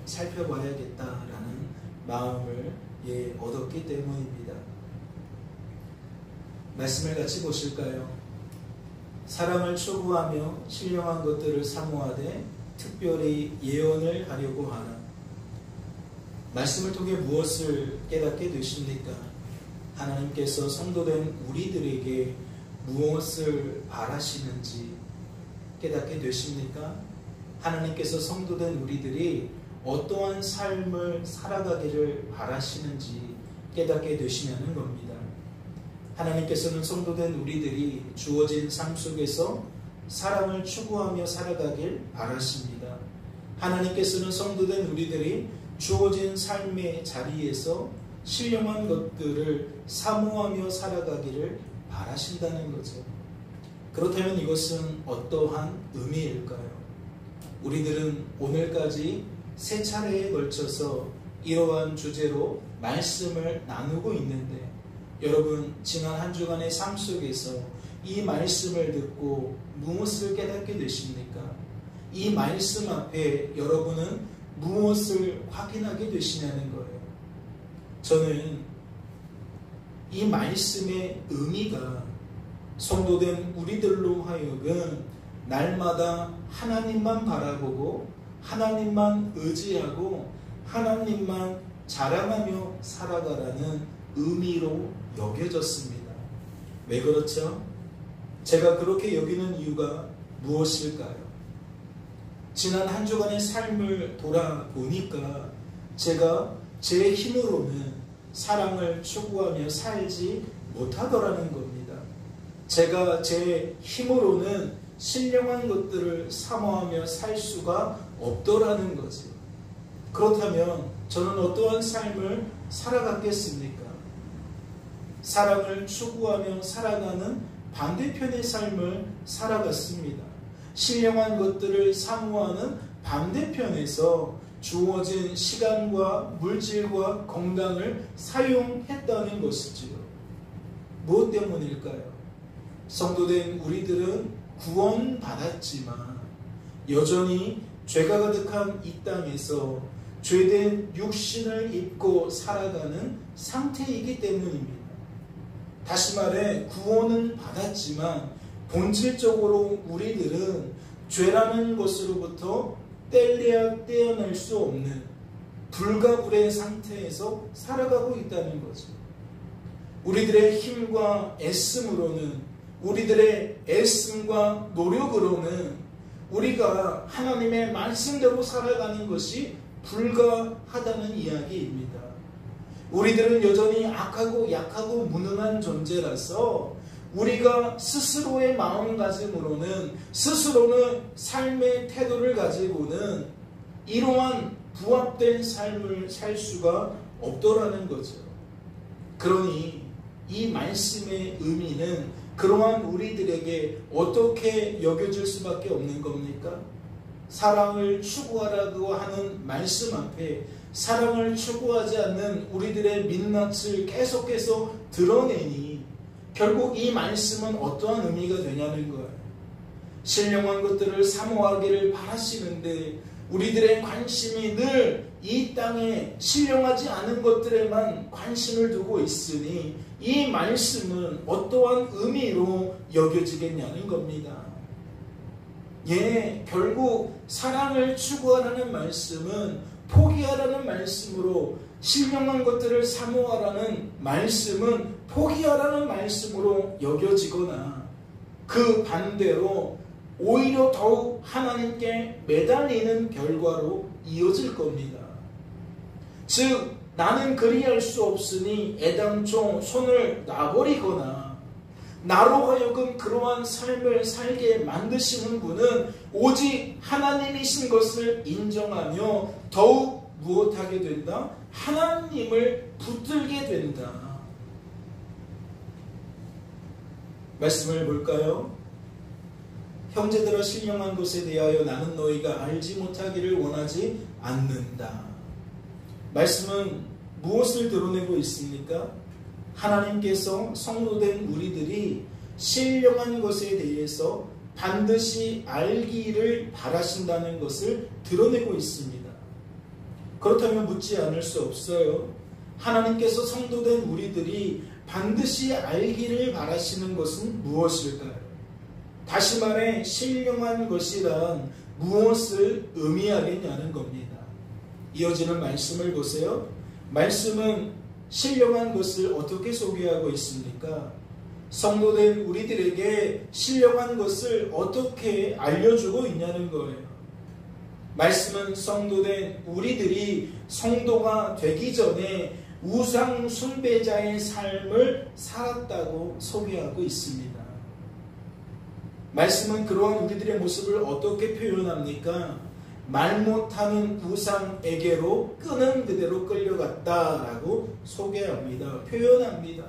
살펴봐야겠다라는 마음을 얻었기 때문입니다. 말씀을 같이 보실까요? 사랑을 추구하며 신령한 것들을 사모하되 특별히 예언을 하려고 하라. 말씀을 통해 무엇을 깨닫게 되십니까? 하나님께서 성도된 우리들에게 무엇을 바라시는지 깨닫게 되십니까? 하나님께서 성도된 우리들이 어떠한 삶을 살아가기를 바라시는지 깨닫게 되시냐는 겁니다. 하나님께서는 성도된 우리들이 주어진 삶 속에서 사랑을 추구하며 살아가길 바라십니다. 하나님께서는 성도된 우리들이 주어진 삶의 자리에서 신령한 것들을 사모하며 살아가기를 바라신다는 거죠. 그렇다면 이것은 어떠한 의미일까요? 우리들은 오늘까지 세 차례에 걸쳐서 이러한 주제로 말씀을 나누고 있는데, 여러분 지난 한 주간의 삶 속에서 이 말씀을 듣고 무엇을 깨닫게 되십니까? 이 말씀 앞에 여러분은 무엇을 확인하게 되시냐는 거예요. 저는 이 말씀의 의미가 성도된 우리들로 하여금 날마다 하나님만 바라보고 하나님만 의지하고 하나님만 자랑하며 살아가라는 의미로 여겨졌습니다. 왜 그렇죠? 제가 그렇게 여기는 이유가 무엇일까요? 지난 한 주간의 삶을 돌아보니까 제가 제 힘으로는 사랑을 추구하며 살지 못하더라는 겁니다. 제가 제 힘으로는 신령한 것들을 사모하며 살 수가 없더라는 거죠. 그렇다면 저는 어떠한 삶을 살아갔겠습니까? 사랑을 추구하며 살아가는 반대편의 삶을 살아갔습니다. 신령한 것들을 사모하는 반대편에서 주어진 시간과 물질과 건강을 사용했다는 것이지요. 무엇 때문일까요? 성도된 우리들은 구원받았지만 여전히 죄가 가득한 이 땅에서 죄된 육신을 입고 살아가는 상태이기 때문입니다. 다시 말해 구원은 받았지만 본질적으로 우리들은 죄라는 것으로부터 떼어낼 수 없는 불가불의 상태에서 살아가고 있다는 거죠. 우리들의 힘과 애씀으로는, 우리들의 애씀과 노력으로는 우리가 하나님의 말씀대로 살아가는 것이 불가하다는 이야기입니다. 우리들은 여전히 악하고 약하고 무능한 존재라서 우리가 스스로의 마음가짐으로는, 스스로는 삶의 태도를 가지고는 이러한 부합된 삶을 살 수가 없더라는 거죠. 그러니 이 말씀의 의미는 그러한 우리들에게 어떻게 여겨질 수밖에 없는 겁니까? 사랑을 추구하라고 하는 말씀 앞에 사랑을 추구하지 않는 우리들의 민낯을 계속해서 드러내니 결국 이 말씀은 어떠한 의미가 되냐는 거예요. 신령한 것들을 사모하기를 바라시는데 우리들의 관심이 늘 이 땅에 신령하지 않은 것들에만 관심을 두고 있으니 이 말씀은 어떠한 의미로 여겨지겠냐는 겁니다. 결국 사랑을 추구하라는 말씀은 포기하라는 말씀으로, 신령한 것들을 사모하라는 말씀은 포기하라는 말씀으로 여겨지거나 그 반대로 오히려 더욱 하나님께 매달리는 결과로 이어질 겁니다. 즉 나는 그리할 수 없으니 애당초 손을 놔버리거나 나로 하여금 그러한 삶을 살게 만드시는 분은 오직 하나님이신 것을 인정하며 더욱 무엇하게 된다? 하나님을 붙들게 된다. 말씀을 볼까요? 형제들아 신령한 것에 대하여 나는 너희가 알지 못하기를 원하지 않는다. 말씀은 무엇을 드러내고 있습니까? 하나님께서 성도된 우리들이 신령한 것에 대해서 반드시 알기를 바라신다는 것을 드러내고 있습니다. 그렇다면 묻지 않을 수 없어요. 하나님께서 성도된 우리들이 반드시 알기를 바라시는 것은 무엇일까요? 다시 말해 신령한 것이란 무엇을 의미하겠냐는 겁니다. 이어지는 말씀을 보세요. 말씀은 신령한 것을 어떻게 소개하고 있습니까? 성도된 우리들에게 신령한 것을 어떻게 알려주고 있냐는 거예요. 말씀은 성도된 우리들이 성도가 되기 전에 우상 숭배자의 삶을 살았다고 소개하고 있습니다. 말씀은 그러한 우리들의 모습을 어떻게 표현합니까? 말 못하는 우상에게로 끄는 그대로 끌려갔다라고 소개합니다. 표현합니다.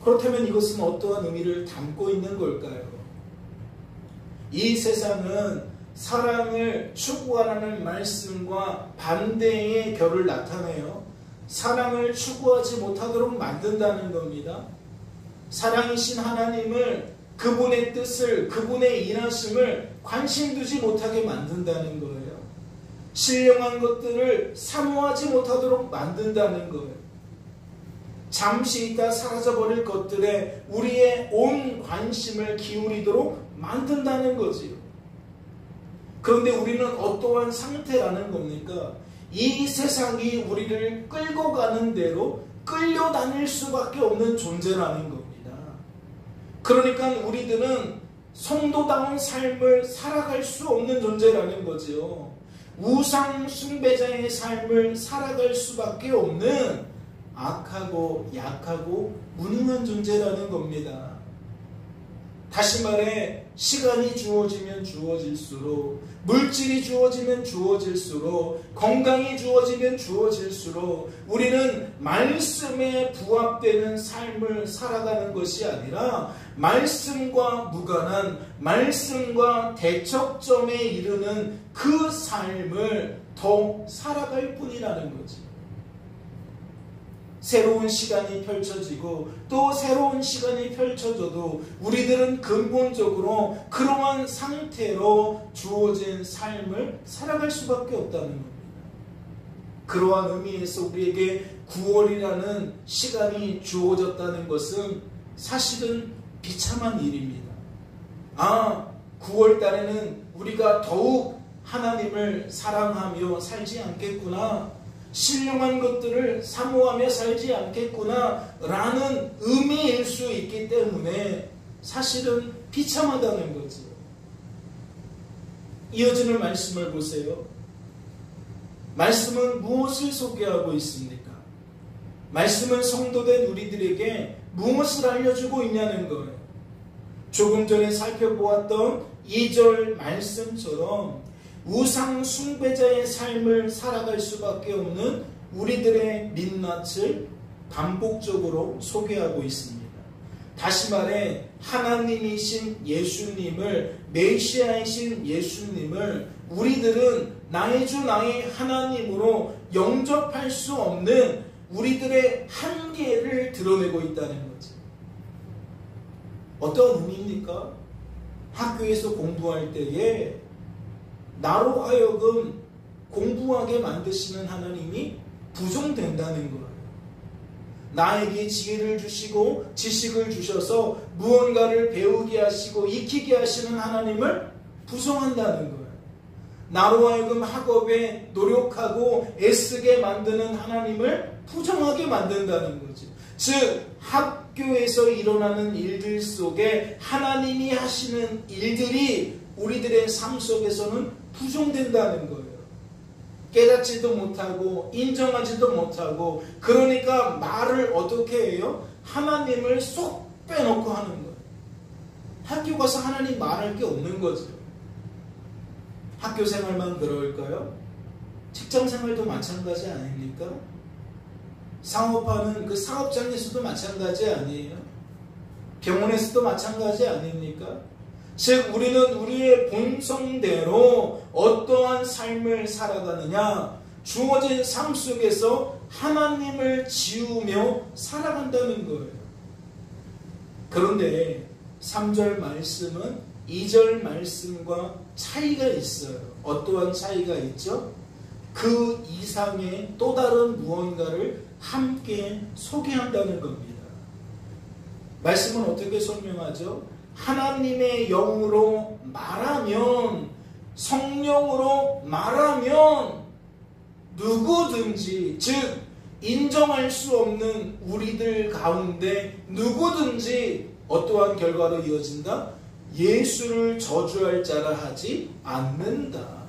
그렇다면 이것은 어떠한 의미를 담고 있는 걸까요? 이 세상은 사랑을 추구하라는 말씀과 반대의 결을 나타내요. 사랑을 추구하지 못하도록 만든다는 겁니다. 사랑이신 하나님을, 그분의 뜻을, 그분의 일하심을 관심 두지 못하게 만든다는 거예요. 신령한 것들을 사모하지 못하도록 만든다는 거예요. 잠시 있다 사라져버릴 것들에 우리의 온 관심을 기울이도록 만든다는 거지요. 그런데 우리는 어떠한 상태라는 겁니까? 이 세상이 우리를 끌고 가는 대로 끌려다닐 수밖에 없는 존재라는 겁니다. 그러니까 우리들은 성도다운 삶을 살아갈 수 없는 존재라는 거죠. 우상 숭배자의 삶을 살아갈 수밖에 없는 악하고 약하고 무능한 존재라는 겁니다. 다시 말해 시간이 주어지면 주어질수록, 물질이 주어지면 주어질수록, 건강이 주어지면 주어질수록 우리는 말씀에 부합되는 삶을 살아가는 것이 아니라 말씀과 무관한, 말씀과 대척점에 이르는 그 삶을 더 살아갈 뿐이라는 거지. 새로운 시간이 펼쳐지고 또 새로운 시간이 펼쳐져도 우리들은 근본적으로 그러한 상태로 주어진 삶을 살아갈 수밖에 없다는 겁니다. 그러한 의미에서 우리에게 9월이라는 시간이 주어졌다는 것은 사실은 비참한 일입니다. 9월 달에는 우리가 더욱 하나님을 사랑하며 살지 않겠구나, 신령한 것들을 사모하며 살지 않겠구나 라는 의미일 수 있기 때문에 사실은 비참하다는 거죠. 이어지는 말씀을 보세요. 말씀은 무엇을 소개하고 있습니까? 말씀은 성도된 우리들에게 무엇을 알려주고 있냐는 거예요. 조금 전에 살펴보았던 2절 말씀처럼 우상 숭배자의 삶을 살아갈 수밖에 없는 우리들의 민낯을 반복적으로 소개하고 있습니다. 다시 말해 하나님이신 예수님을, 메시아이신 예수님을 우리들은 나의 주 나의 하나님으로 영접할 수 없는 우리들의 한계를 드러내고 있다는 거죠. 어떤 의미입니까? 학교에서 공부할 때에 나로 하여금 공부하게 만드시는 하나님이 부정된다는 거예요. 나에게 지혜를 주시고 지식을 주셔서 무언가를 배우게 하시고 익히게 하시는 하나님을 부정한다는 거예요. 나로 하여금 학업에 노력하고 애쓰게 만드는 하나님을 부정하게 만든다는 거죠. 즉 학교에서 일어나는 일들 속에 하나님이 하시는 일들이 우리들의 삶 속에서는 부정된다는 거예요. 깨닫지도 못하고 인정하지도 못하고, 그러니까 말을 어떻게 해요? 하나님을 쏙 빼놓고 하는 거예요. 학교 가서 하나님 말할 게 없는 거죠. 학교 생활만 그럴까요? 직장 생활도 마찬가지 아닙니까? 상업하는 그 사업장에서도 마찬가지 아니에요? 병원에서도 마찬가지 아닙니까? 즉 우리는 우리의 본성대로 어떠한 삶을 살아가느냐, 주어진 삶 속에서 하나님을 지우며 살아간다는 거예요. 그런데 3절 말씀은 2절 말씀과 차이가 있어요. 어떠한 차이가 있죠? 그 이상의 또 다른 무언가를 함께 소개한다는 겁니다. 말씀은 어떻게 설명하죠? 하나님의 영으로 말하면, 성령으로 말하면 누구든지, 즉 인정할 수 없는 우리들 가운데 누구든지 어떠한 결과로 이어진다? 예수를 저주할 자라 하지 않는다.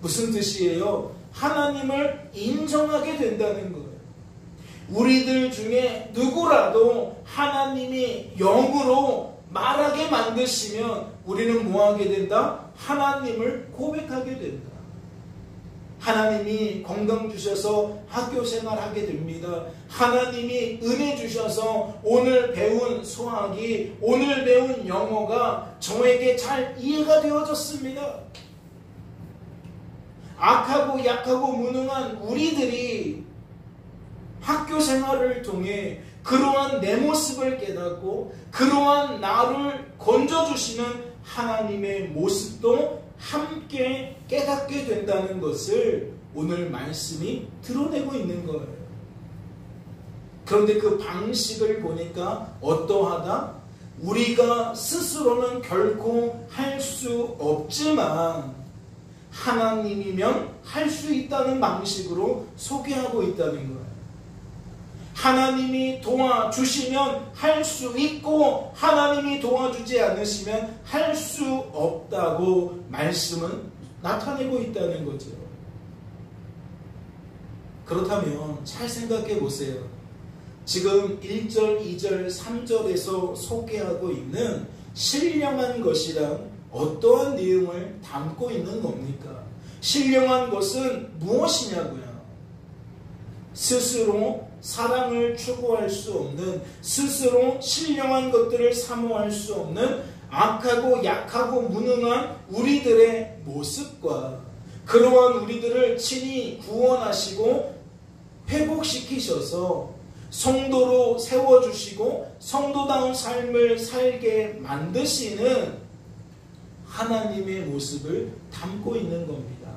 무슨 뜻이에요? 하나님을 인정하게 된다는 거예요. 우리들 중에 누구라도 하나님이 영으로 말하게 만드시면 우리는 뭐하게 된다? 하나님을 고백하게 된다. 하나님이 건강 주셔서 학교 생활하게 됩니다. 하나님이 은혜 주셔서 오늘 배운 수학이, 오늘 배운 영어가 저에게 잘 이해가 되어졌습니다. 악하고 약하고 무능한 우리들이 학교 생활을 통해 그러한 내 모습을 깨닫고 그러한 나를 건져주시는 하나님의 모습도 함께 깨닫게 된다는 것을 오늘 말씀이 드러내고 있는 거예요. 그런데 그 방식을 보니까 어떠하다? 우리가 스스로는 결코 할 수 없지만 하나님이면 할 수 있다는 방식으로 소개하고 있다는 거예요. 하나님이 도와주시면 할 수 있고 하나님이 도와주지 않으시면 할 수 없다고 말씀은 나타내고 있다는 거죠. 그렇다면 잘 생각해 보세요. 지금 1절, 2절, 3절에서 소개하고 있는 신령한 것이란 어떠한 내용을 담고 있는 겁니까? 신령한 것은 무엇이냐고요? 스스로 사랑을 추구할 수 없는, 스스로 신령한 것들을 사모할 수 없는 악하고 약하고 무능한 우리들의 모습과 그러한 우리들을 친히 구원하시고 회복시키셔서 성도로 세워주시고 성도다운 삶을 살게 만드시는 하나님의 모습을 담고 있는 겁니다.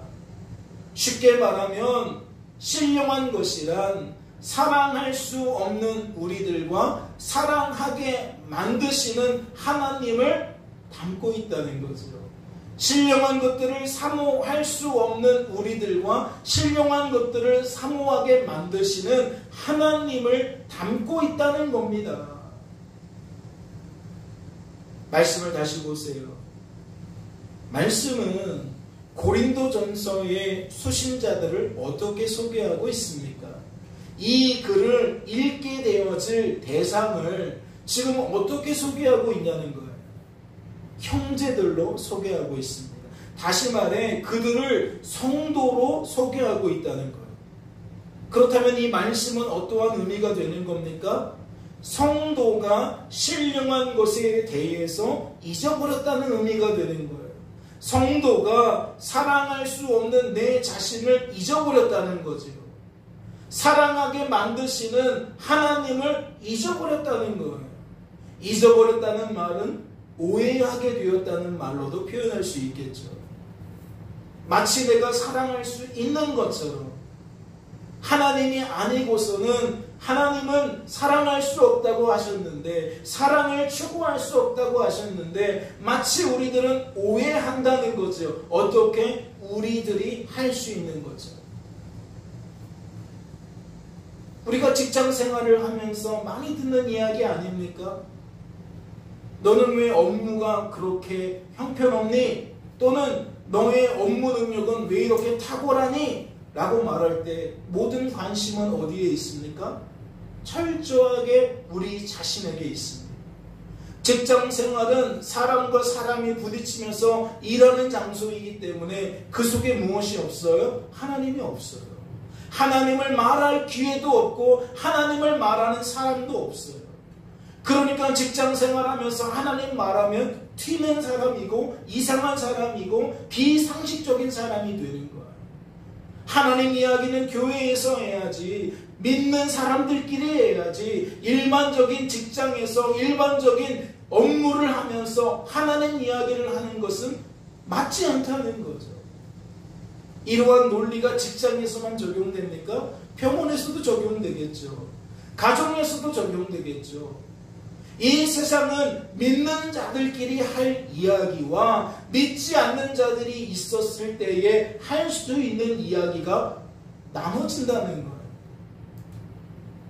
쉽게 말하면 신령한 것이란 사랑할 수 없는 우리들과 사랑하게 만드시는 하나님을 담고 있다는 거죠. 신령한 것들을 사모할 수 없는 우리들과 신령한 것들을 사모하게 만드시는 하나님을 담고 있다는 겁니다. 말씀을 다시 보세요. 말씀은 고린도전서의 수신자들을 어떻게 소개하고 있습니까? 이 글을 읽게 되어질 대상을 지금 어떻게 소개하고 있냐는 거예요. 형제들로 소개하고 있습니다. 다시 말해 그들을 성도로 소개하고 있다는 거예요. 그렇다면 이 말씀은 어떠한 의미가 되는 겁니까? 성도가 신령한 것에 대해서 잊어버렸다는 의미가 되는 거예요. 성도가 사랑할 수 없는 내 자신을 잊어버렸다는 거죠. 사랑하게 만드시는 하나님을 잊어버렸다는 거예요. 잊어버렸다는 말은 오해하게 되었다는 말로도 표현할 수 있겠죠. 마치 내가 사랑할 수 있는 것처럼 하나님이 아니고서는 하나님은 사랑할 수 없다고 하셨는데, 사랑을 추구할 수 없다고 하셨는데 마치 우리들은 오해한다는 거죠. 어떻게? 우리들이 할 수 있는 거죠. 우리가 직장 생활을 하면서 많이 듣는 이야기 아닙니까? 너는 왜 업무가 그렇게 형편없니? 또는 너의 업무 능력은 왜 이렇게 탁월하니? 라고 말할 때 모든 관심은 어디에 있습니까? 철저하게 우리 자신에게 있습니다. 직장 생활은 사람과 사람이 부딪히면서 일하는 장소이기 때문에 그 속에 무엇이 없어요? 하나님이 없어요. 하나님을 말할 기회도 없고 하나님을 말하는 사람도 없어요. 그러니까 직장 생활하면서 하나님 말하면 튀는 사람이고 이상한 사람이고 비상식적인 사람이 되는 거예요. 하나님 이야기는 교회에서 해야지, 믿는 사람들끼리 해야지, 일반적인 직장에서 일반적인 업무를 하면서 하나님 이야기를 하는 것은 맞지 않다는 거죠. 이러한 논리가 직장에서만 적용됩니까? 병원에서도 적용되겠죠. 가정에서도 적용되겠죠. 이 세상은 믿는 자들끼리 할 이야기와 믿지 않는 자들이 있었을 때에 할 수 있는 이야기가 나눠진다는 거예요.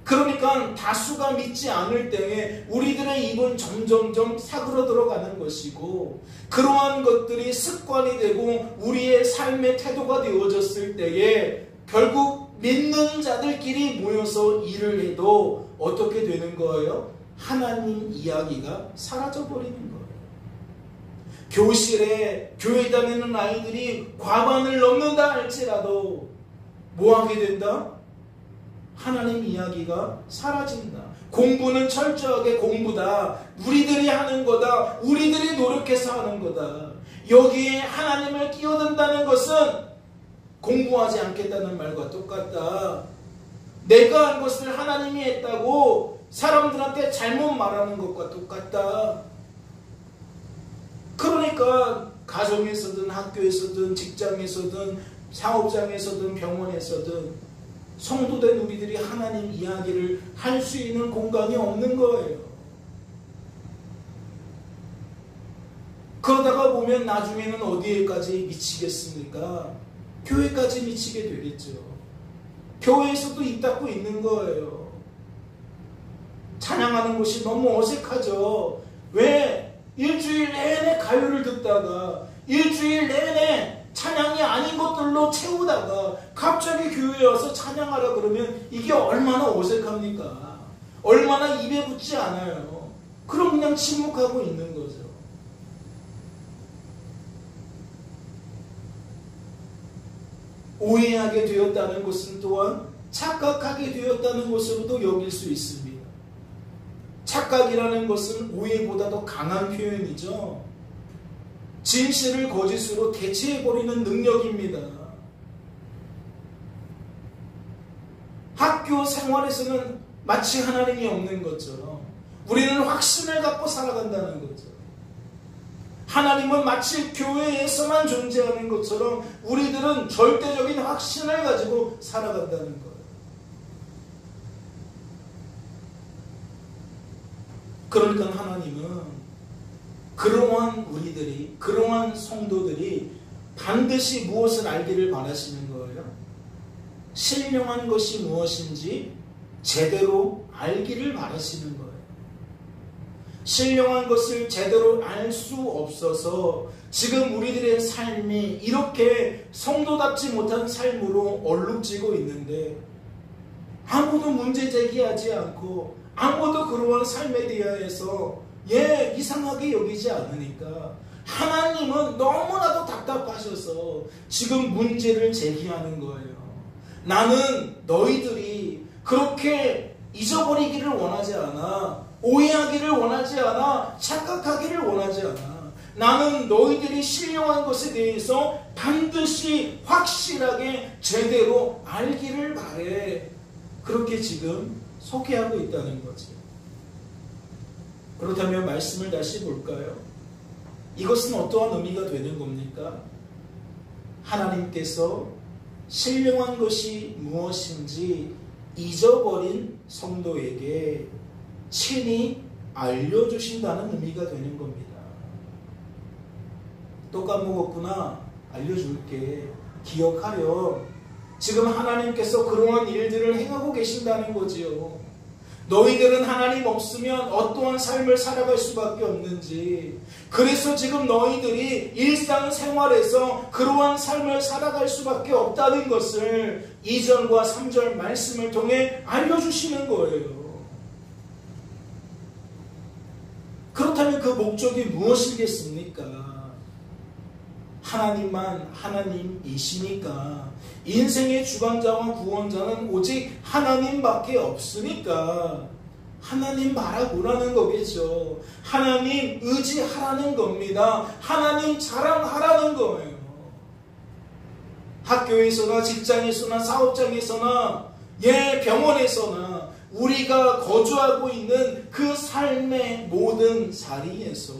그러니까 다수가 믿지 않을 때에 우리들의 입은 점점점 사그러들어 가는 것이고, 그러한 것들이 습관이 되고 우리의 삶의 태도가 되어졌을 때에 결국 믿는 자들끼리 모여서 일을 해도 어떻게 되는 거예요? 하나님 이야기가 사라져버리는 거예요. 교실에 교회 다니는 아이들이 과반을 넘는다 할지라도 뭐하게 된다? 하나님 이야기가 사라진다. 공부는 철저하게 공부다. 우리들이 하는 거다. 우리들이 노력해서 하는 거다. 여기에 하나님을 끼어든다는 것은 공부하지 않겠다는 말과 똑같다. 내가 한 것을 하나님이 했다고 사람들한테 잘못 말하는 것과 똑같다. 그러니까 가정에서든 학교에서든 직장에서든 사업장에서든 병원에서든 성도된 우리들이 하나님 이야기를 할 수 있는 공간이 없는 거예요. 그러다가 보면 나중에는 어디에까지 미치겠습니까? 교회까지 미치게 되겠죠. 교회에서도 입 닫고 있는 거예요. 찬양하는 것이 너무 어색하죠. 왜? 일주일 내내 가요를 듣다가 일주일 내내 찬양이 아닌 것들로 채우다가 갑자기 교회에 와서 찬양하라 그러면 이게 얼마나 어색합니까? 얼마나 입에 붙지 않아요. 그럼 그냥 침묵하고 있는 거죠. 오해하게 되었다는 것은 또한 착각하게 되었다는 것으로도 여길 수 있습니다. 착각이라는 것은 오해보다 더 강한 표현이죠. 진실을 거짓으로 대체해버리는 능력입니다. 학교 생활에서는 마치 하나님이 없는 것처럼 우리는 확신을 갖고 살아간다는 거죠. 하나님은 마치 교회에서만 존재하는 것처럼 우리들은 절대적인 확신을 가지고 살아간다는 거예요. 그러니까 하나님은 그러한 우리들이, 그러한 성도들이 반드시 무엇을 알기를 바라시는 거예요? 신령한 것이 무엇인지 제대로 알기를 바라시는 거예요. 신령한 것을 제대로 알 수 없어서 지금 우리들의 삶이 이렇게 성도답지 못한 삶으로 얼룩지고 있는데 아무도 문제 제기하지 않고 아무도 그러한 삶에 대해서 이상하게 여기지 않으니까 하나님은 너무나도 답답하셔서 지금 문제를 제기하는 거예요. 나는 너희들이 그렇게 잊어버리기를 원하지 않아. 오해하기를 원하지 않아. 착각하기를 원하지 않아. 나는 너희들이 신령한 것에 대해서 반드시 확실하게 제대로 알기를 바래. 그렇게 지금 소개하고 있다는 거지. 그렇다면 말씀을 다시 볼까요? 이것은 어떠한 의미가 되는 겁니까? 하나님께서 신령한 것이 무엇인지 잊어버린 성도에게 친히 알려주신다는 의미가 되는 겁니다. 또 까먹었구나. 알려줄게. 기억하렴. 지금 하나님께서 그러한 일들을 행하고 계신다는 거지요. 너희들은 하나님 없으면 어떠한 삶을 살아갈 수밖에 없는지, 그래서 지금 너희들이 일상생활에서 그러한 삶을 살아갈 수밖에 없다는 것을 2절과 3절 말씀을 통해 알려주시는 거예요. 그렇다면 그 목적이 무엇이겠습니까? 하나님만 하나님이시니까, 인생의 주관자와 구원자는 오직 하나님밖에 없으니까 하나님 바라보라는 거겠죠. 하나님 의지하라는 겁니다. 하나님 자랑하라는 거예요. 학교에서나 직장에서나 사업장에서나 병원에서나 우리가 거주하고 있는 그 삶의 모든 자리에서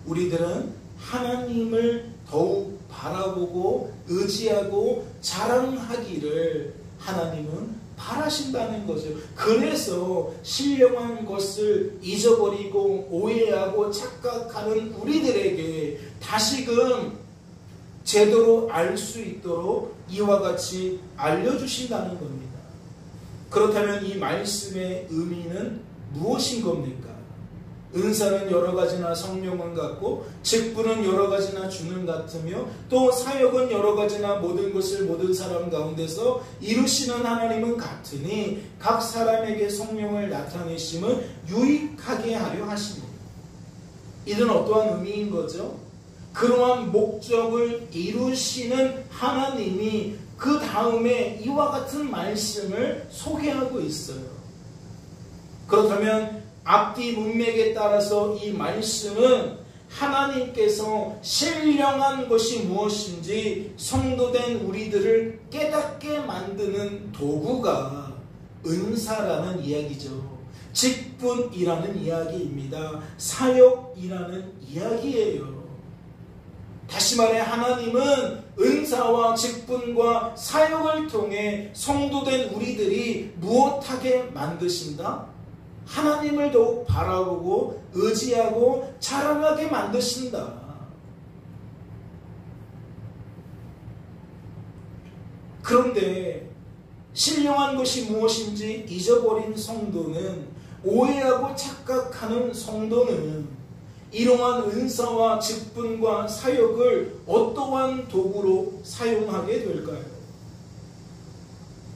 우리들은 하나님을 더욱 바라보고 의지하고 자랑하기를 하나님은 바라신다는 거죠. 그래서 신령한 것을 잊어버리고 오해하고 착각하는 우리들에게 다시금 제대로 알 수 있도록 이와 같이 알려주신다는 겁니다. 그렇다면 이 말씀의 의미는 무엇인 겁니까? 은사는 여러 가지나 성령은 같고 직분은 여러 가지나 주는 같으며 또 사역은 여러 가지나 모든 것을 모든 사람 가운데서 이루시는 하나님은 같으니 각 사람에게 성령을 나타내심은 유익하게 하려 하시니 이는 어떠한 의미인 거죠? 그러한 목적을 이루시는 하나님이 그 다음에 이와 같은 말씀을 소개하고 있어요. 그렇다면 앞뒤 문맥에 따라서 이 말씀은 하나님께서 신령한 것이 무엇인지 성도된 우리들을 깨닫게 만드는 도구가 은사라는 이야기죠. 직분이라는 이야기입니다. 사역이라는 이야기예요. 다시 말해 하나님은 은사와 직분과 사역을 통해 성도된 우리들이 무엇하게 만드신다? 하나님을 더욱 바라보고 의지하고 자랑하게 만드신다. 그런데 신령한 것이 무엇인지 잊어버린 성도는, 오해하고 착각하는 성도는 이러한 은사와 직분과 사역을 어떠한 도구로 사용하게 될까요?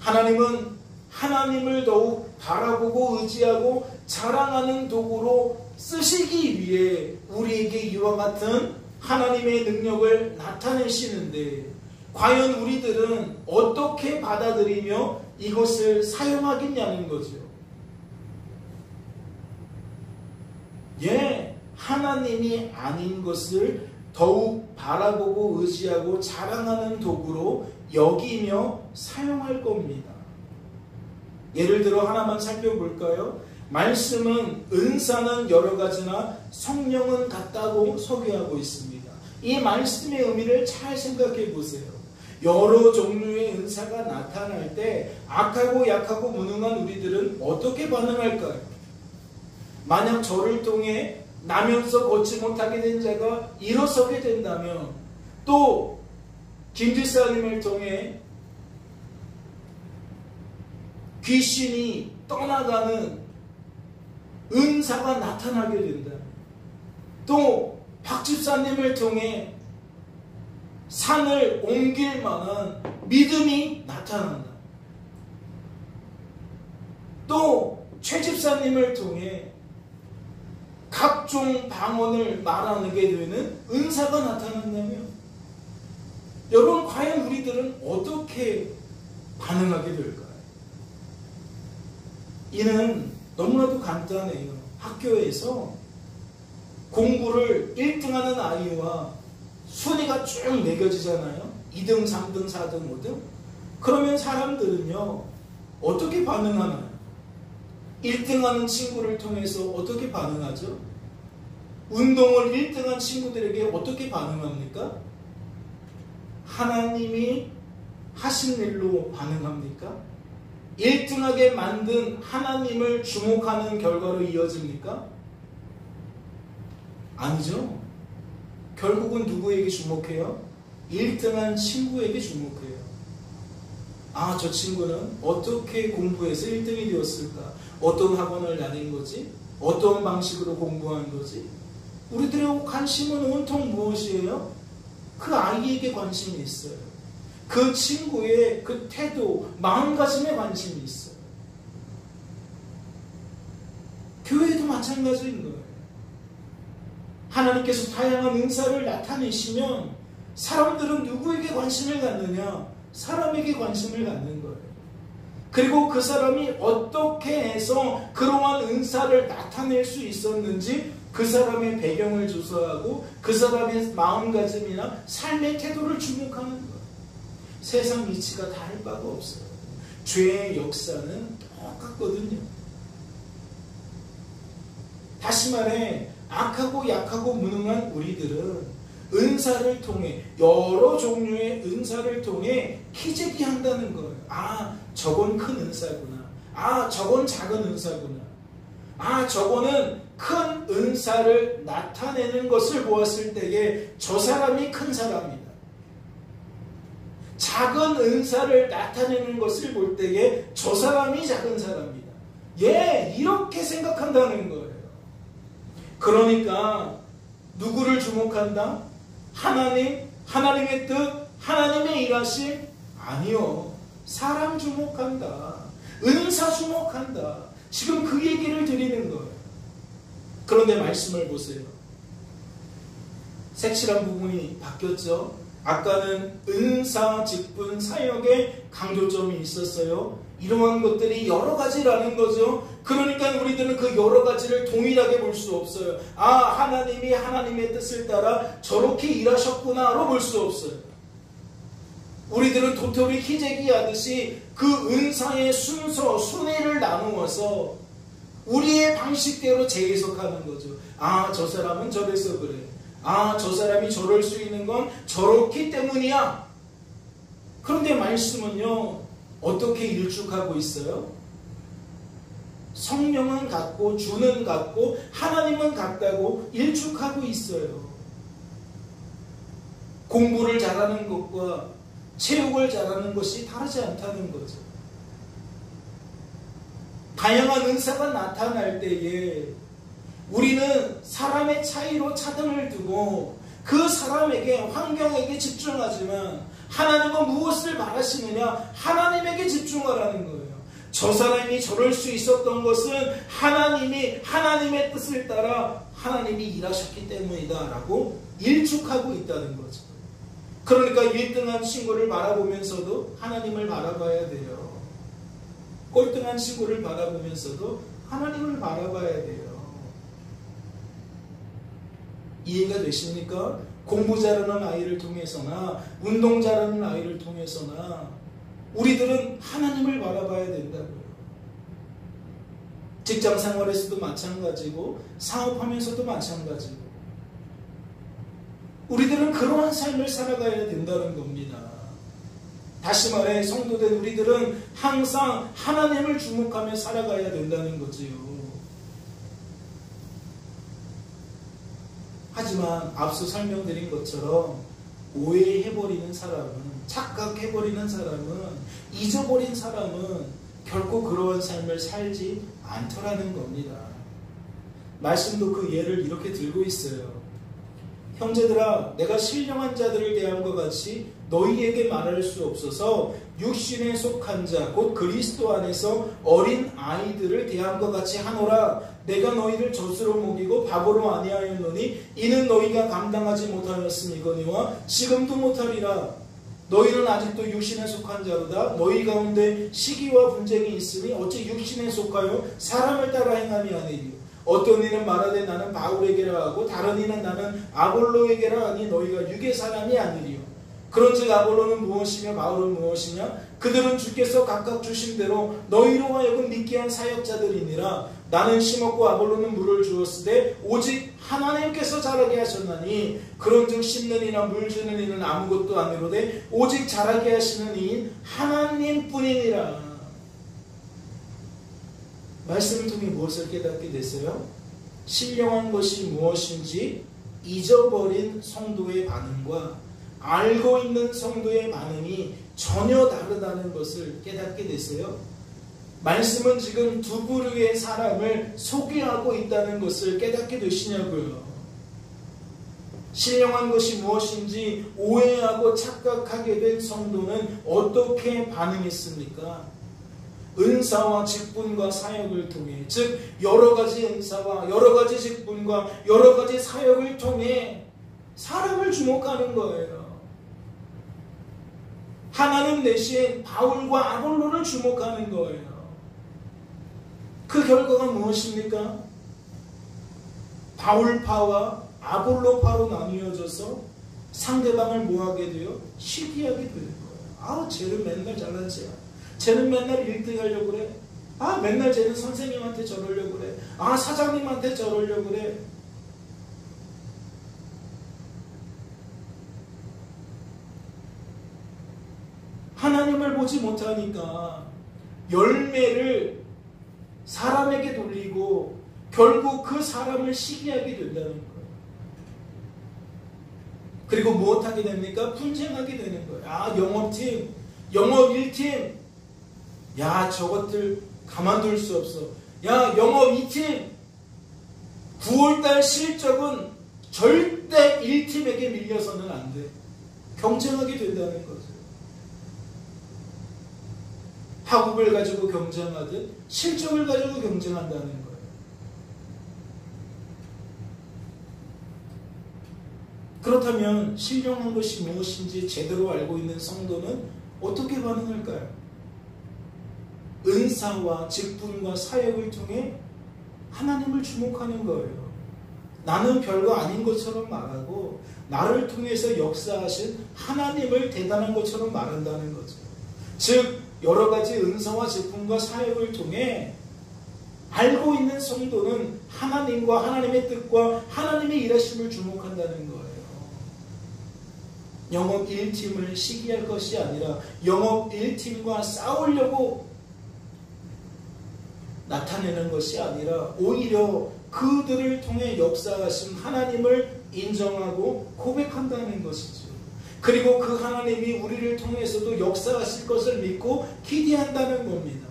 하나님은 하나님을 더욱 바라보고 의지하고 자랑하는 도구로 쓰시기 위해 우리에게 이와 같은 하나님의 능력을 나타내시는데 과연 우리들은 어떻게 받아들이며 이것을 사용하겠냐는 거죠. 하나님이 아닌 것을 더욱 바라보고 의지하고 자랑하는 도구로 여기며 사용할 겁니다. 예를 들어 하나만 살펴볼까요? 말씀은 은사는 여러 가지나 성령은 같다고 소개하고 있습니다. 이 말씀의 의미를 잘 생각해 보세요. 여러 종류의 은사가 나타날 때 악하고 약하고 무능한 우리들은 어떻게 반응할까요? 만약 저를 통해 나면서 걷지 못하게 된 자가 일어서게 된다면, 또 김집사님을 통해 귀신이 떠나가는 은사가 나타나게 된다. 또 박집사님을 통해 산을 옮길 만한 믿음이 나타난다. 또 최집사님을 통해 각종 방언을 말하게 되는 은사가 나타난다면 여러분 과연 우리들은 어떻게 반응하게 될까요? 이는 너무나도 간단해요. 학교에서 공부를 1등하는 아이와 순위가 쭉 매겨지잖아요. 2등, 3등, 4등, 5등. 그러면 사람들은요 어떻게 반응하나요? 1등하는 친구를 통해서 어떻게 반응하죠? 운동을 1등한 친구들에게 어떻게 반응합니까? 하나님이 하신 일로 반응합니까? 1등하게 만든 하나님을 주목하는 결과로 이어집니까? 아니죠. 결국은 누구에게 주목해요? 1등한 친구에게 주목해요. 아, 저 친구는 어떻게 공부해서 1등이 되었을까? 어떤 학원을 다닌 거지? 어떤 방식으로 공부한 거지? 우리들의 관심은 온통 무엇이에요? 그 아이에게 관심이 있어요. 그 친구의 그 태도, 마음가짐에 관심이 있어요. 교회도 마찬가지인 거예요. 하나님께서 다양한 은사를 나타내시면 사람들은 누구에게 관심을 갖느냐? 사람에게 관심을 갖는 거예요. 그리고 그 사람이 어떻게 해서 그러한 은사를 나타낼 수 있었는지 그 사람의 배경을 조사하고 그 사람의 마음가짐이나 삶의 태도를 주목하는 거예요. 세상 이치가 다를 바가 없어요. 죄의 역사는 똑같거든요. 다시 말해 악하고 약하고 무능한 우리들은 은사를 통해, 여러 종류의 은사를 통해 기적이 한다는 거예요. 아, 저건 큰 은사구나. 아, 저건 작은 은사구나. 아, 저거는 큰 은사를 나타내는 것을 보았을 때에 저 사람이 큰 사람이다. 작은 은사를 나타내는 것을 볼 때에 저 사람이 작은 사람이다. 예, 이렇게 생각한다는 거예요. 그러니까 누구를 주목한다? 하나님, 하나님의 뜻, 하나님의 일하심? 아니요. 사람 주목한다. 은사 주목한다. 지금 그 얘기를 드리는 거예요. 그런데 말씀을 보세요. 색칠한 부분이 바뀌었죠. 아까는 은사, 직분, 사역에 강조점이 있었어요. 이러한 것들이 여러 가지라는 거죠. 그러니까 우리들은 그 여러 가지를 동일하게 볼 수 없어요. 아, 하나님이 하나님의 뜻을 따라 저렇게 일하셨구나로 볼 수 없어요. 우리들은 도토리 키재기 하듯이 그 은사의 순서, 순위를 나누어서 우리의 방식대로 재해석하는 거죠. 아, 저 사람은 저래서 그래. 아, 저 사람이 저럴 수 있는 건 저렇기 때문이야. 그런데 말씀은요, 어떻게 일축하고 있어요? 성령은 같고 주는 같고 하나님은 같다고 일축하고 있어요. 공부를 잘하는 것과 체육을 잘하는 것이 다르지 않다는 거죠. 다양한 은사가 나타날 때에 우리는 사람의 차이로 차등을 두고 그 사람에게, 환경에게 집중하지만 하나님은 무엇을 말하시느냐? 하나님에게 집중하라는 거예요. 저 사람이 저럴 수 있었던 것은 하나님이 하나님의 뜻을 따라 하나님이 일하셨기 때문이다 라고 일축하고 있다는 거죠. 그러니까 1등한 친구를 바라보면서도 하나님을 바라봐야 돼요. 꼴등한 친구를 바라보면서도 하나님을 바라봐야 돼요. 이해가 되십니까? 공부 잘하는 아이를 통해서나 운동 잘하는 아이를 통해서나 우리들은 하나님을 바라봐야 된다고요. 직장 생활에서도 마찬가지고 사업하면서도 마찬가지고 우리들은 그러한 삶을 살아가야 된다는 겁니다. 다시 말해 성도된 우리들은 항상 하나님을 주목하며 살아가야 된다는 거지요. 하지만 앞서 설명드린 것처럼 오해해버리는 사람은, 착각해버리는 사람은, 잊어버린 사람은 결코 그러한 삶을 살지 않더라는 겁니다. 말씀도 그 예를 이렇게 들고 있어요. 형제들아, 내가 신령한 자들을 대함과 같이 너희에게 말할 수 없어서 육신에 속한 자, 곧 그리스도 안에서 어린 아이들을 대함과 같이 하노라. 내가 너희를 젖으로 먹이고 밥으로 아니하였노니 이는 너희가 감당하지 못하였음이거니와 지금도 못하리라. 너희는 아직도 육신에 속한 자로다. 너희 가운데 시기와 분쟁이 있으니 어찌 육신에 속하여 사람을 따라 행함이 아니리요. 어떤 이는 말하되 나는 바울에게라 하고 다른 이는 나는 아볼로에게라 하니 너희가 육의 사람이 아니리요. 그런즉 아볼로는 무엇이며 바울은 무엇이냐? 그들은 주께서 각각 주신 대로 너희로 하여금 믿게 한 사역자들이니라. 나는 심었고 아볼로는 물을 주었으되 오직 하나님께서 자라게 하셨나니 그런즉 심는 이나 물 주는 이는 아무것도 아니로되 오직 자라게 하시는 이인 하나님뿐이니라. 말씀을 통해 무엇을 깨닫게 됐어요? 신령한 것이 무엇인지 잊어버린 성도의 반응과 알고 있는 성도의 반응이 전혀 다르다는 것을 깨닫게 됐어요. 말씀은 지금 두 부류의 사람을 소개하고 있다는 것을 깨닫게 되시냐고요. 신령한 것이 무엇인지 오해하고 착각하게 된 성도는 어떻게 반응했습니까? 은사와 직분과 사역을 통해, 즉 여러 가지 은사와 여러 가지 직분과 여러 가지 사역을 통해 사람을 주목하는 거예요. 하나님 대신 바울과 아볼로를 주목하는 거예요. 그 결과가 무엇입니까? 바울파와 아볼로파로 나뉘어져서 상대방을 뭐하게 돼요? 시기하게 되는 거예요. 아, 쟤는 맨날 잘난 쟤야. 쟤는 맨날 1등 하려고 그래. 아, 맨날 쟤는 선생님한테 저러려고 그래. 아, 사장님한테 저러려고 그래. 보지 못하니까 열매를 사람에게 돌리고 결국 그 사람을 시기하게 된다는 거예요. 그리고 무엇하게 됩니까? 분쟁하게 되는 거예요. 아, 영업팀, 영업 1팀, 야, 저것들 가만둘 수 없어. 야, 영업 2팀, 9월달 실적은 절대 1팀에게 밀려서는 안 돼. 경쟁하게 된다는 거죠. 학업을 가지고 경쟁하듯 실적을 가지고 경쟁한다는 거예요. 그렇다면 신령한 것이 무엇인지 제대로 알고 있는 성도는 어떻게 반응할까요? 은사와 직분과 사역을 통해 하나님을 주목하는 거예요. 나는 별거 아닌 것처럼 말하고 나를 통해서 역사하신 하나님을 대단한 것처럼 말한다는 거죠. 즉 여러 가지 은사와 직분과 사역을 통해 알고 있는 성도는 하나님과 하나님의 뜻과 하나님의 일하심을 주목한다는 거예요. 영업 1팀을 시기할 것이 아니라 영업 1팀과 싸우려고 나타내는 것이 아니라 오히려 그들을 통해 역사하신 하나님을 인정하고 고백한다는 것이죠. 그리고 그 하나님이 우리를 통해서도 역사하실 것을 믿고 기대한다는 겁니다.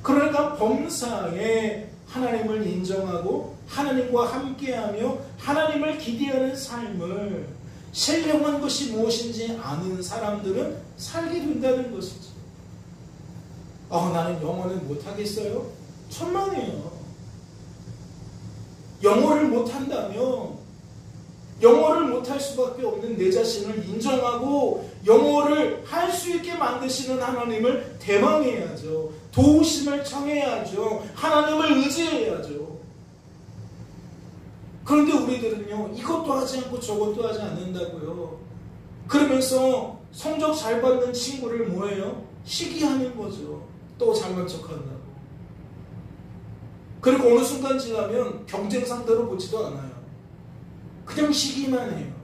그러니까 범사에 하나님을 인정하고 하나님과 함께하며 하나님을 기대하는 삶을 신령한 것이 무엇인지 아는 사람들은 살게 된다는 것이죠. 나는 영어는 못하겠어요? 천만에요. 영어를 못한다면 영어를 못할 수밖에 없는 내 자신을 인정하고 영어를 할 수 있게 만드시는 하나님을 대망해야죠. 도우심을 청해야죠. 하나님을 의지해야죠. 그런데 우리들은요, 이것도 하지 않고 저것도 하지 않는다고요. 그러면서 성적 잘 받는 친구를 뭐예요? 시기하는 거죠. 또 잘난 척한다고. 그리고 어느 순간 지나면 경쟁 상대로 보지도 않아요. 그냥 시기만 해요.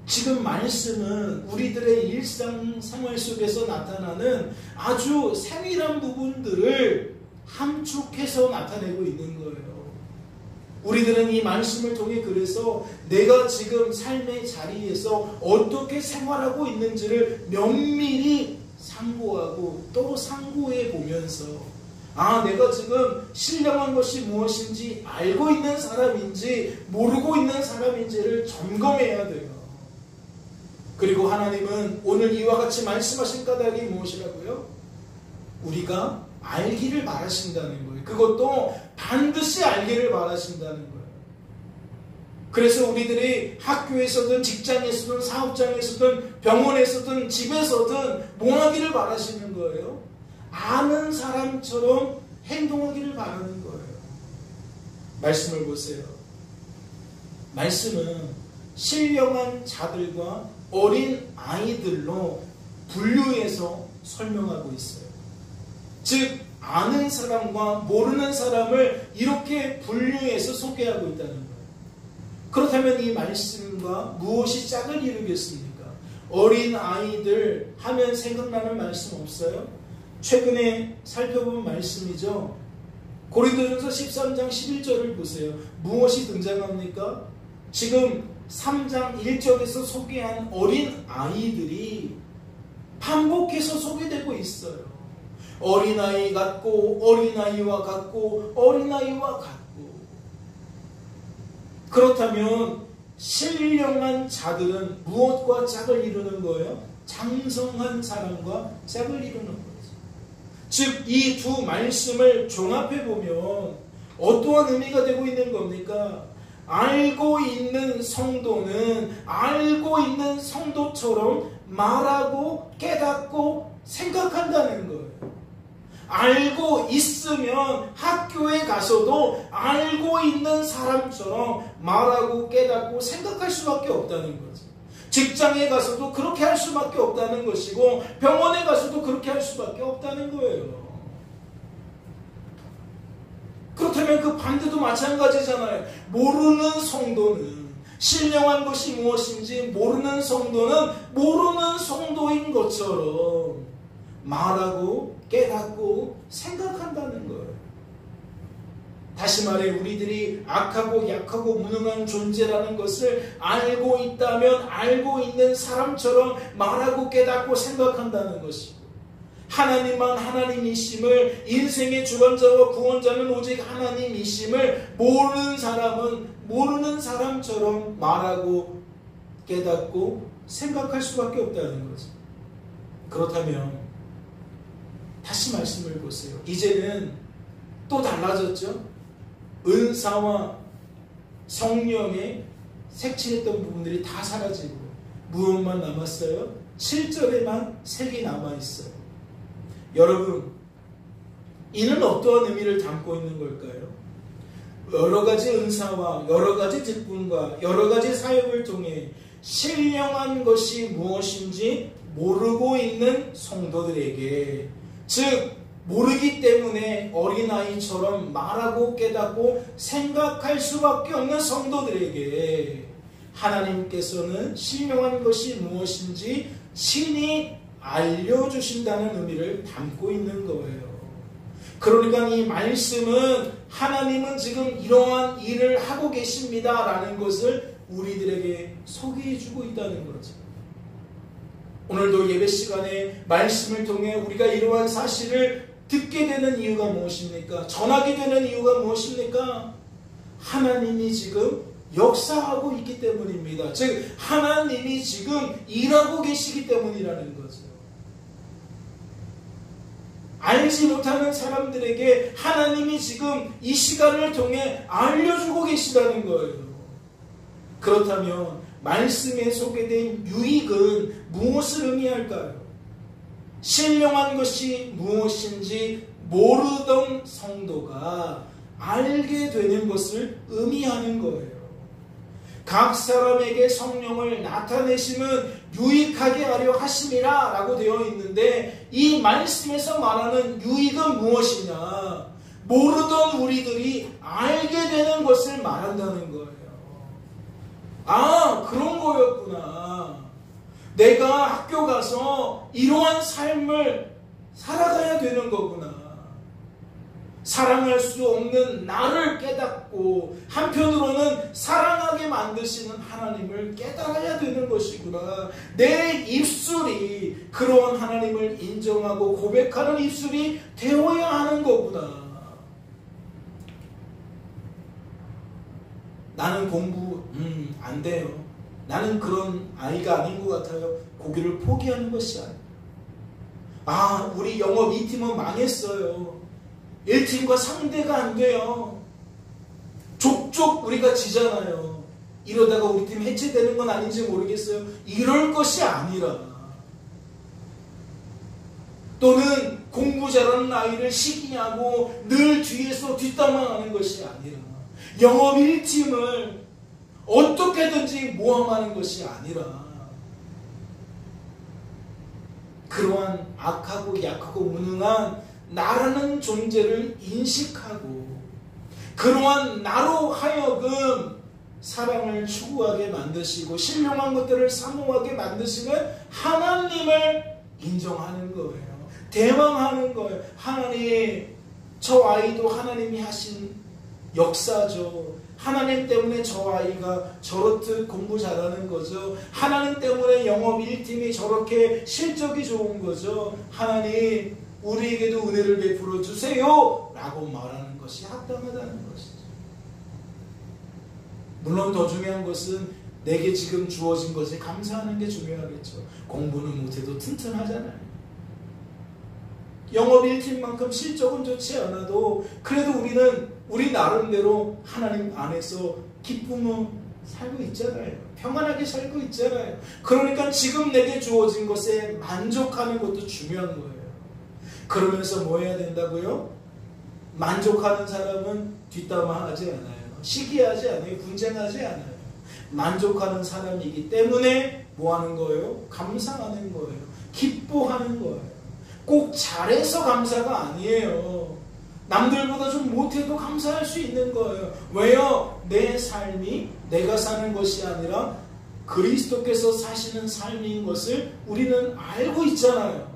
지금 말씀은 우리들의 일상생활 속에서 나타나는 아주 세밀한 부분들을 함축해서 나타내고 있는 거예요. 우리들은 이 말씀을 통해 그래서 내가 지금 삶의 자리에서 어떻게 생활하고 있는지를 면밀히 상고하고 또 상고해 보면서 내가 지금 신령한 것이 무엇인지 알고 있는 사람인지 모르고 있는 사람인지를 점검해야 돼요. 그리고 하나님은 오늘 이와 같이 말씀하신 까닭이 무엇이라고요? 우리가 알기를 바라신다는 거예요. 그것도 반드시 알기를 바라신다는 거예요. 그래서 우리들이 학교에서든 직장에서든 사업장에서든 병원에서든 집에서든 뭐 하기를 바라시는 거예요? 아는 사람처럼 행동하기를 바라는 거예요. 말씀을 보세요. 말씀은 신령한 자들과 어린 아이들로 분류해서 설명하고 있어요. 즉 아는 사람과 모르는 사람을 이렇게 분류해서 소개하고 있다는 거예요. 그렇다면 이 말씀과 무엇이 짝을 이루겠습니까? 어린 아이들 하면 생각나는 말씀 없어요? 최근에 살펴본 말씀이죠. 고린도전서 13장 11절을 보세요. 무엇이 등장합니까? 지금 3장 1절에서 소개한 어린 아이들이 반복해서 소개되고 있어요. 어린아이 같고 어린아이와 같고 어린아이와 같고. 그렇다면 신령한 자들은 무엇과 짝을 이루는 거예요? 장성한 사람과 짝을 이루는 거예요. 즉 이 두 말씀을 종합해보면 어떠한 의미가 되고 있는 겁니까? 알고 있는 성도는 알고 있는 성도처럼 말하고 깨닫고 생각한다는 거예요. 알고 있으면 학교에 가서도 알고 있는 사람처럼 말하고 깨닫고 생각할 수밖에 없다는 거죠. 직장에 가서도 그렇게 할 수밖에 없다는 것이고 병원에 가서도 그렇게 할 수밖에 없다는 거예요. 그렇다면 그 반대도 마찬가지잖아요. 모르는 성도는 신령한 것이 무엇인지 모르는 성도는 모르는 성도인 것처럼 말하고 깨닫고 생각한다는 거예요. 다시 말해 우리들이 악하고 약하고 무능한 존재라는 것을 알고 있다면 알고 있는 사람처럼 말하고 깨닫고 생각한다는 것이고, 하나님만 하나님이심을, 인생의 주관자와 구원자는 오직 하나님이심을 모르는 사람은 모르는 사람처럼 말하고 깨닫고 생각할 수밖에 없다는 거죠. 그렇다면 다시 말씀을 보세요. 이제는 또 달라졌죠. 은사와 성령의 색칠했던 부분들이 다 사라지고 무엇만 남았어요? 7절에만 색이 남아있어요. 여러분, 이는 어떠한 의미를 담고 있는 걸까요? 여러 가지 은사와 여러 가지 직분과 여러 가지 사역을 통해 신령한 것이 무엇인지 모르고 있는 성도들에게, 즉 모르기 때문에 어린아이처럼 말하고 깨닫고 생각할 수밖에 없는 성도들에게 하나님께서는 신령한 것이 무엇인지 친히 알려주신다는 의미를 담고 있는 거예요. 그러니까 이 말씀은 하나님은 지금 이러한 일을 하고 계십니다 라는 것을 우리들에게 소개해주고 있다는 거죠. 오늘도 예배 시간에 말씀을 통해 우리가 이러한 사실을 듣게 되는 이유가 무엇입니까? 전하게 되는 이유가 무엇입니까? 하나님이 지금 역사하고 있기 때문입니다. 즉 하나님이 지금 일하고 계시기 때문이라는 거죠. 알지 못하는 사람들에게 하나님이 지금 이 시간을 통해 알려주고 계시다는 거예요. 그렇다면 말씀에 소개된 유익은 무엇을 의미할까요? 신령한 것이 무엇인지 모르던 성도가 알게 되는 것을 의미하는 거예요. 각 사람에게 성령을 나타내심은 유익하게 하려 하심이라 라고 되어 있는데, 이 말씀에서 말하는 유익은 무엇이냐? 모르던 우리들이 알게 되는 것을 말한다는 거예요. 아, 그런 거였구나. 내가 학교 가서 이러한 삶을 살아가야 되는 거구나. 사랑할 수 없는 나를 깨닫고 한편으로는 사랑하게 만드시는 하나님을 깨달아야 되는 것이구나. 내 입술이 그러한 하나님을 인정하고 고백하는 입술이 되어야 하는 거구나. 나는 공부 안 돼요. 나는 그런 아이가 아닌 것 같아요. 고기를 포기하는 것이 아니에요. 아, 우리 영업 2팀은 망했어요. 1팀과 상대가 안 돼요. 족족 우리가 지잖아요. 이러다가 우리 팀 해체되는 건 아닌지 모르겠어요. 이럴 것이 아니라, 또는 공부 잘하는 아이를 시기하고 늘 뒤에서 뒷담화하는 것이 아니라, 영업 1팀을 어떻게든지 모함하는 것이 아니라, 그러한 악하고 약하고 무능한 나라는 존재를 인식하고 그러한 나로 하여금 사랑을 추구하게 만드시고 신령한 것들을 사모하게 만드시는 하나님을 인정하는 거예요. 대망하는 거예요. 하나님, 저 아이도 하나님이 하신 역사죠. 하나님 때문에 저 아이가 저렇듯 공부 잘하는 거죠. 하나님 때문에 영업 1팀이 저렇게 실적이 좋은 거죠. 하나님, 우리에게도 은혜를 베풀어 주세요 라고 말하는 것이 합당하다는 것이죠. 물론 더 중요한 것은 내게 지금 주어진 것에 감사하는 게 중요하겠죠. 공부는 못해도 튼튼하잖아요. 영업 1팀만큼 실적은 좋지 않아도 그래도 우리는 우리 나름대로 하나님 안에서 기쁨을 살고 있잖아요. 평안하게 살고 있잖아요. 그러니까 지금 내게 주어진 것에 만족하는 것도 중요한 거예요. 그러면서 뭐 해야 된다고요? 만족하는 사람은 뒷담화하지 않아요. 시기하지 않아요. 분쟁하지 않아요. 만족하는 사람이기 때문에 뭐 하는 거예요? 감사하는 거예요. 기뻐하는 거예요. 꼭 잘해서 감사가 아니에요. 남들보다 좀 못해도 감사할 수 있는 거예요. 왜요? 내 삶이 내가 사는 것이 아니라 그리스도께서 사시는 삶인 것을 우리는 알고 있잖아요.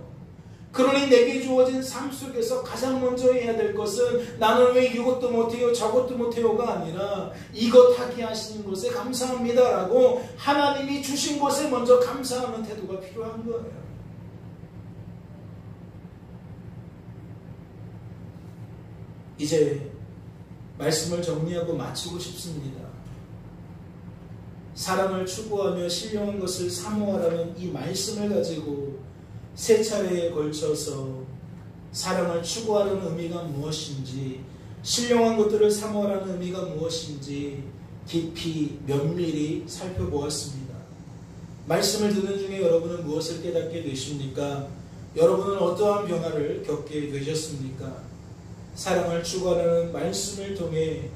그러니 내게 주어진 삶 속에서 가장 먼저 해야 될 것은 나는 왜 이것도 못해요 저것도 못해요가 아니라 이것 하게 하시는 것에 감사합니다 라고 하나님이 주신 것에 먼저 감사하는 태도가 필요한 거예요. 이제 말씀을 정리하고 마치고 싶습니다. 사랑을 추구하며 신령한 것을 사모하라는 이 말씀을 가지고 세 차례에 걸쳐서 사랑을 추구하라는 의미가 무엇인지, 신령한 것들을 사모하라는 의미가 무엇인지 깊이 면밀히 살펴보았습니다. 말씀을 듣는 중에 여러분은 무엇을 깨닫게 되십니까? 여러분은 어떠한 변화를 겪게 되셨습니까? 사랑을 추구하라는 말씀을 통해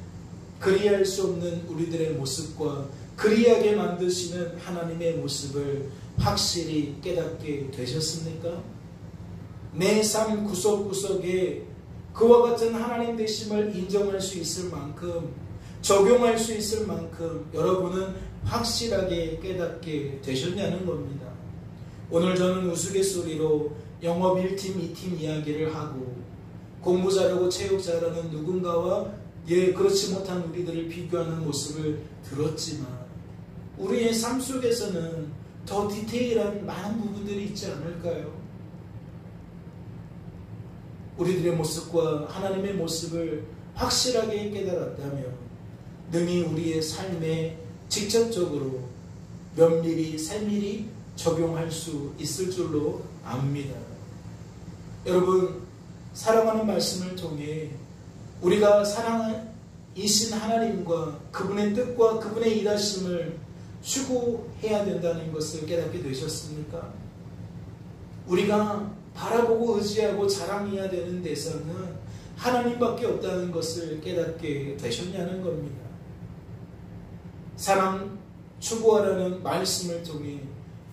그리할 수 없는 우리들의 모습과 그리하게 만드시는 하나님의 모습을 확실히 깨닫게 되셨습니까? 내 삶 구석구석에 그와 같은 하나님 되심을 인정할 수 있을 만큼, 적용할 수 있을 만큼 여러분은 확실하게 깨닫게 되셨냐는 겁니다. 오늘 저는 우스갯소리로 영업 1팀, 2팀 이야기를 하고 공부 잘하고 체육 잘하는 누군가와 그렇지 못한 우리들을 비교하는 모습을 들었지만 우리의 삶 속에서는 더 디테일한 많은 부분들이 있지 않을까요? 우리들의 모습과 하나님의 모습을 확실하게 깨달았다면 능히 우리의 삶에 직접적으로 면밀히 세밀히 적용할 수 있을 줄로 압니다. 여러분, 사랑하는 말씀을 통해 우리가 사랑이신 하나님과 그분의 뜻과 그분의 일하심을 추구해야 된다는 것을 깨닫게 되셨습니까? 우리가 바라보고 의지하고 자랑해야 되는 대상은 하나님밖에 없다는 것을 깨닫게 되셨냐는 겁니다. 사랑 추구하라는 말씀을 통해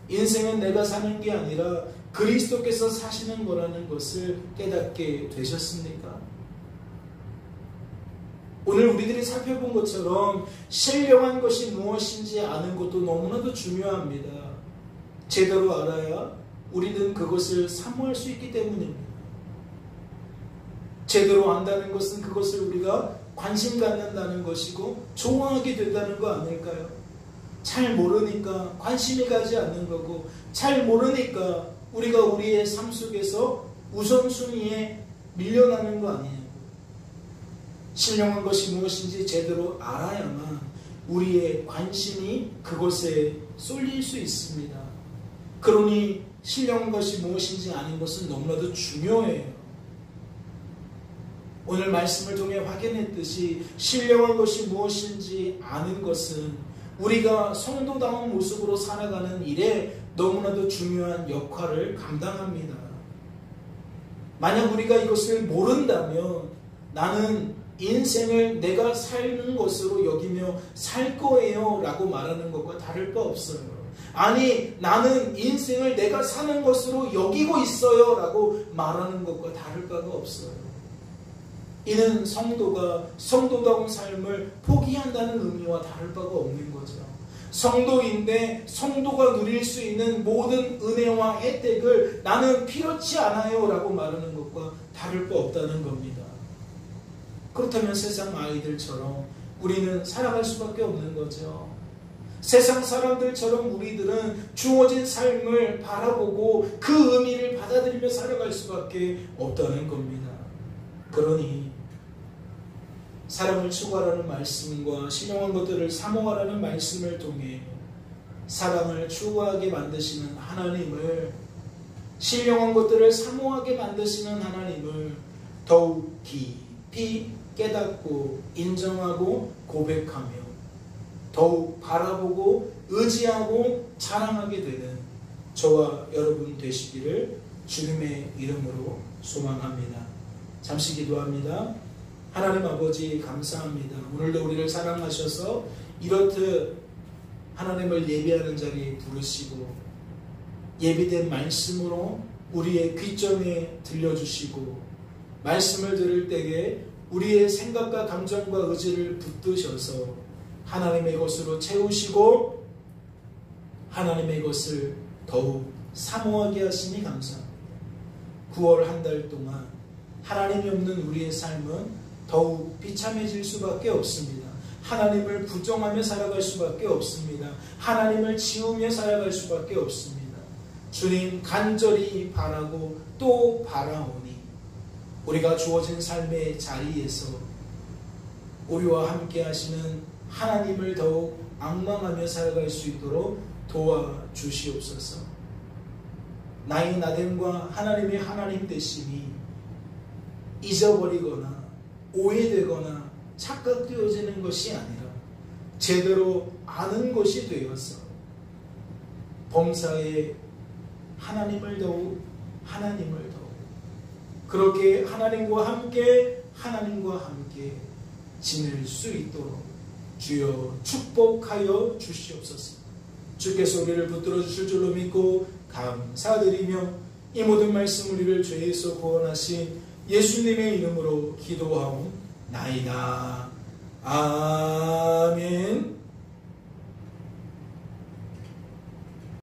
인생은 내가 사는 게 아니라 그리스도께서 사시는 거라는 것을 깨닫게 되셨습니까? 오늘 우리들이 살펴본 것처럼 신령한 것이 무엇인지 아는 것도 너무나도 중요합니다. 제대로 알아야 우리는 그것을 사모할 수 있기 때문입니다. 제대로 안다는 것은 그것을 우리가 관심 갖는다는 것이고 좋아하게 된다는 거 아닐까요? 잘 모르니까 관심이 가지 않는 거고, 잘 모르니까 우리가 우리의 삶 속에서 우선순위에 밀려나는 거 아니냐고. 신령한 것이 무엇인지 제대로 알아야만 우리의 관심이 그것에 쏠릴 수 있습니다. 그러니 신령한 것이 무엇인지 아는 것은 너무나도 중요해요. 오늘 말씀을 통해 확인했듯이 신령한 것이 무엇인지 아는 것은 우리가 성도다운 모습으로 살아가는 일에 너무나도 중요한 역할을 감당합니다. 만약 우리가 이것을 모른다면 나는 인생을 내가 사는 것으로 여기며 살 거예요 라고 말하는 것과 다를 바 없어요. 아니, 나는 인생을 내가 사는 것으로 여기고 있어요 라고 말하는 것과 다를 바가 없어요. 이는 성도가 성도다운 삶을 포기한다는 의미와 다를 바가 없는 거죠. 성도인데 성도가 누릴 수 있는 모든 은혜와 혜택을 나는 필요치 않아요 라고 말하는 것과 다를 바 없다는 겁니다. 그렇다면 세상 아이들처럼 우리는 살아갈 수밖에 없는 거죠. 세상 사람들처럼 우리들은 주어진 삶을 바라보고 그 의미를 받아들이며 살아갈 수밖에 없다는 겁니다. 그러니 사랑을 추구하라는 말씀과 신령한 것들을 사모하라는 말씀을 통해 사랑을 추구하게 만드시는 하나님을, 신령한 것들을 사모하게 만드시는 하나님을 더욱 깊이 깨닫고 인정하고 고백하며 더욱 바라보고 의지하고 자랑하게 되는 저와 여러분 되시기를 주님의 이름으로 소망합니다. 잠시 기도합니다. 하나님 아버지 감사합니다. 오늘도 우리를 사랑하셔서 이렇듯 하나님을 예배하는 자리에 부르시고 예비된 말씀으로 우리의 귀점에 들려주시고 말씀을 들을 때에 우리의 생각과 감정과 의지를 붙드셔서 하나님의 것으로 채우시고 하나님의 것을 더욱 사모하게 하시니 감사합니다. 9월 한 달 동안 하나님이 없는 우리의 삶은 더욱 비참해질 수밖에 없습니다. 하나님을 부정하며 살아갈 수밖에 없습니다. 하나님을 지우며 살아갈 수밖에 없습니다. 주님 간절히 바라고 또 바라오니 우리가 주어진 삶의 자리에서 우리와 함께 하시는 하나님을 더욱 앙망하며 살아갈 수 있도록 도와주시옵소서. 나의 나됨과 하나님의 하나님 되심이 잊어버리거나 오해되거나 착각되어지는 것이 아니라 제대로 아는 것이 되어서 범사에 하나님을 더욱 그렇게 하나님과 함께 지낼 수 있도록 주여 축복하여 주시옵소서. 주께서 우리를 붙들어 주실 줄로 믿고 감사드리며 이 모든 말씀 우리를 죄에서 구원하신 예수님의 이름으로 기도하옵나이다. 아멘.